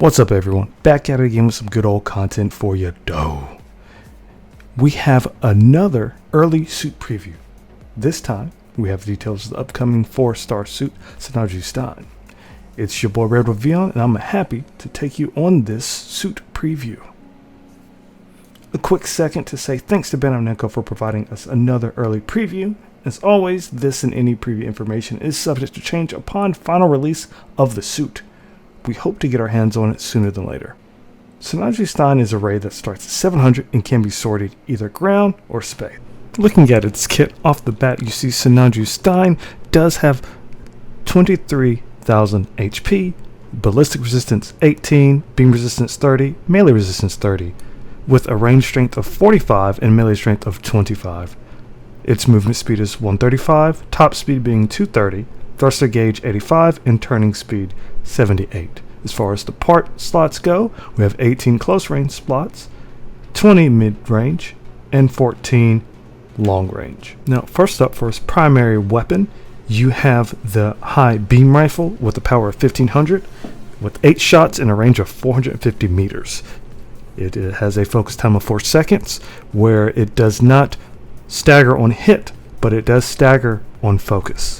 What's up everyone, back at it again with some good old content for you. We have another early suit preview. This time we have details of the upcoming 4-star suit Sinanju Stein. It's your boy RedWolfVion and I'm happy to take you on this suit preview. A quick second to say thanks to Bandai Namco for providing us another early preview. As always, this and any preview information is subject to change upon final release of the suit. We hope to get our hands on it sooner than later. Sinanju Stein is a raid that starts at 700 and can be sorted either ground or space. Looking at its kit off the bat, you see Sinanju Stein does have 23,000 HP, ballistic resistance 18, beam resistance 30, melee resistance 30, with a range strength of 45 and melee strength of 25. Its movement speed is 135, top speed being 230, thruster gauge 85, and turning speed 78. As far as the part slots go, we have 18 close range slots, 20 mid range, and 14 long range. Now, first up, for its primary weapon, you have the high beam rifle with a power of 1500, with 8 shots in a range of 450 meters. It has a focus time of 4 seconds, where it does not stagger on hit, but it does stagger on focus.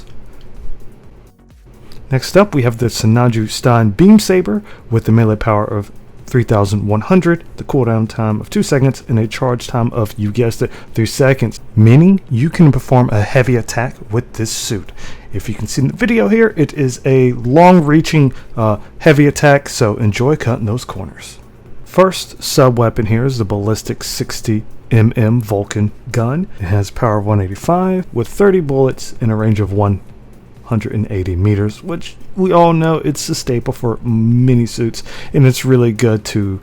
Next up, we have the Sinanju Stein Beam Saber with the melee power of 3100, the cooldown time of 2 seconds, and a charge time of, you guessed it, 3 seconds, meaning you can perform a heavy attack with this suit. If you can see in the video here, it is a long-reaching heavy attack, so enjoy cutting those corners. First sub-weapon here is the Ballistic 60mm Vulcan gun. It has power of 185 with 30 bullets in a range of 180 meters, which we all know it's a staple for many suits, and it's really good to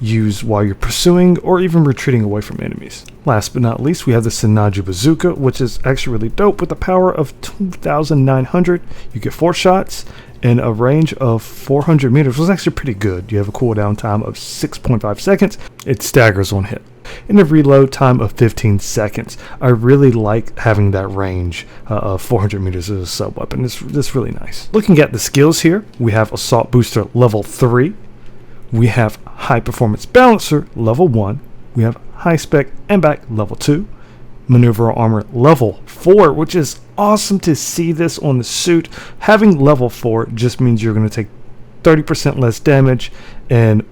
use while you're pursuing or even retreating away from enemies. Last but not least, we have the Sinanju Bazooka, which is actually really dope with a power of 2,900. You get 4 shots and a range of 400 meters, which is actually pretty good. You have a cooldown time of 6.5 seconds. It staggers on hit, and a reload time of 15 seconds. I really like having that range of 400 meters as a sub-weapon. It's really nice. Looking at the skills here, we have Assault Booster level 3. We have High Performance Balancer level 1. We have High Spec MBAC level 2. Maneuver Armor level 4, which is awesome to see this on the suit. Having level 4 just means you're going to take 30% less damage, and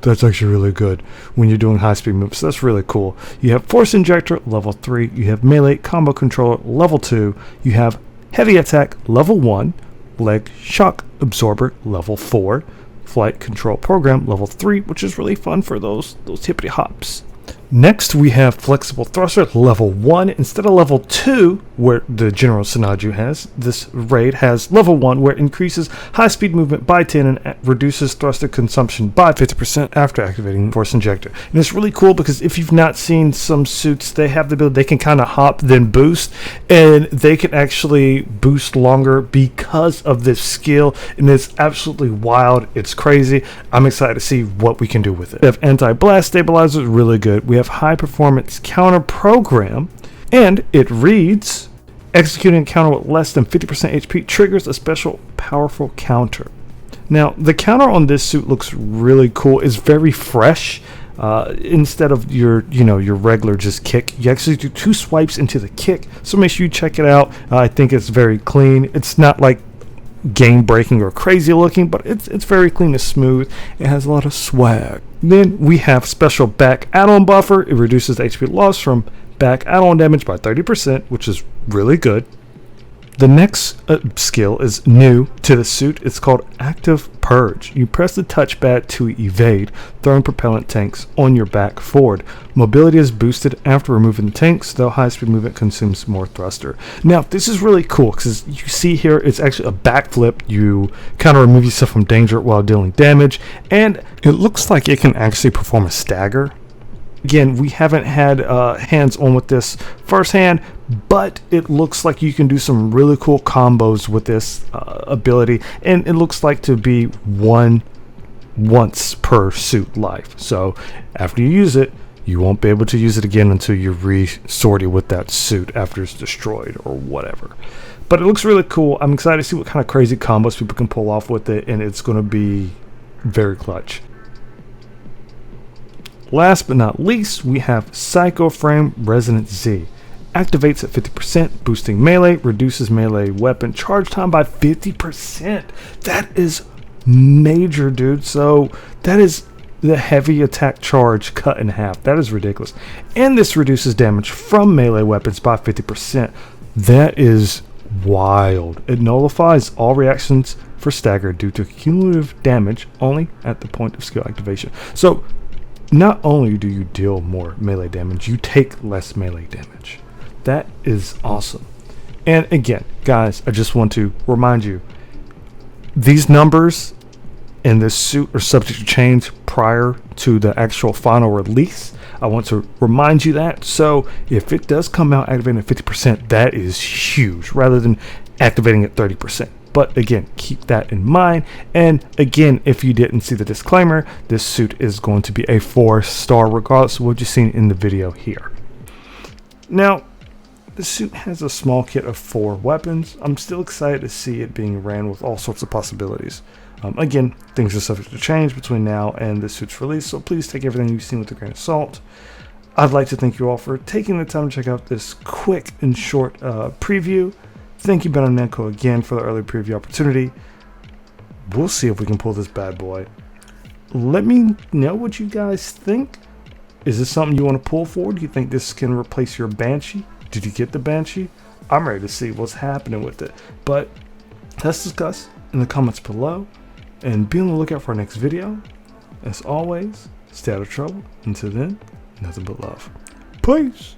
that's actually really good when you're doing high speed moves. So that's really cool. You have Force Injector level 3. You have Melee Combo Controller level 2. You have Heavy Attack level 1. Leg Shock Absorber level 4. Flight Control Program level 3, which is really fun for those hippity hops. Next, we have Flexible Thruster level 1 instead of level 2, where the General Sinanju has. This raid has level 1, where it increases high speed movement by 10 and reduces thruster consumption by 50% after activating Force Injector. And it's really cool because if you've not seen some suits, they have the ability, they can kind of hop then boost, and they can actually boost longer because of this skill, and it's absolutely wild. It's crazy. I'm excited to see what we can do with it. We have Antiblast Stabilizer, really good. We have High Performance Counter Program, and it reads, executing a counter with less than 50% HP triggers a special powerful counter. Now, the counter on this suit looks really cool. It's very fresh. Instead of your regular just kick, you actually do 2 swipes into the kick, so make sure you check it out. I think it's very clean. It's not like game breaking or crazy looking, but it's very clean and smooth. It has a lot of swag. Then we have Special Back Add-on Buffer. It reduces the HP loss from back add-on damage by 30%, which is really good. The next skill is new to the suit. It's called Active Purge. You press the touchpad to evade, throwing propellant tanks on your back forward. Mobility is boosted after removing the tanks, though high-speed movement consumes more thruster. Now, this is really cool because you see here it's actually a backflip. You kind of remove yourself from danger while dealing damage, and it looks like it can actually perform a stagger. Again, we haven't had hands-on with this firsthand, but it looks like you can do some really cool combos with this ability, and it looks like to be once per suit life. So after you use it, you won't be able to use it again until you resort it with that suit after it's destroyed or whatever. But it looks really cool. I'm excited to see what kind of crazy combos people can pull off with it, and it's going to be very clutch. Last but not least, we have Psycho Frame Resonant Z. Activates at 50%, boosting melee, reduces melee weapon charge time by 50%. That is major, dude. So that is the heavy attack charge cut in half. That is ridiculous. And this reduces damage from melee weapons by 50%. That is wild. It nullifies all reactions for stagger due to cumulative damage only at the point of skill activation. So not only do you deal more melee damage, you take less melee damage. That is awesome. And again, guys, I just want to remind you, these numbers in this suit are subject to change prior to the actual final release. I want to remind you that. So if it does come out activating at 50%, that is huge, rather than activating at 30%. But again, keep that in mind. And again, if you didn't see the disclaimer, this suit is going to be a 4-star regardless of what you've seen in the video here. Now, the suit has a small kit of 4 weapons. I'm still excited to see it being ran with all sorts of possibilities. Again, things are subject to change between now and the suit's release, so please take everything you've seen with a grain of salt. I'd like to thank you all for taking the time to check out this quick and short preview. Thank you, Bandai Namco, again for the early preview opportunity. We'll see if we can pull this bad boy. Let me know what you guys think. Is this something you want to pull for? Do you think this can replace your Banshee? Did you get the Banshee? I'm ready to see what's happening with it. But let's discuss in the comments below. And be on the lookout for our next video. As always, stay out of trouble. Until then, nothing but love. Peace.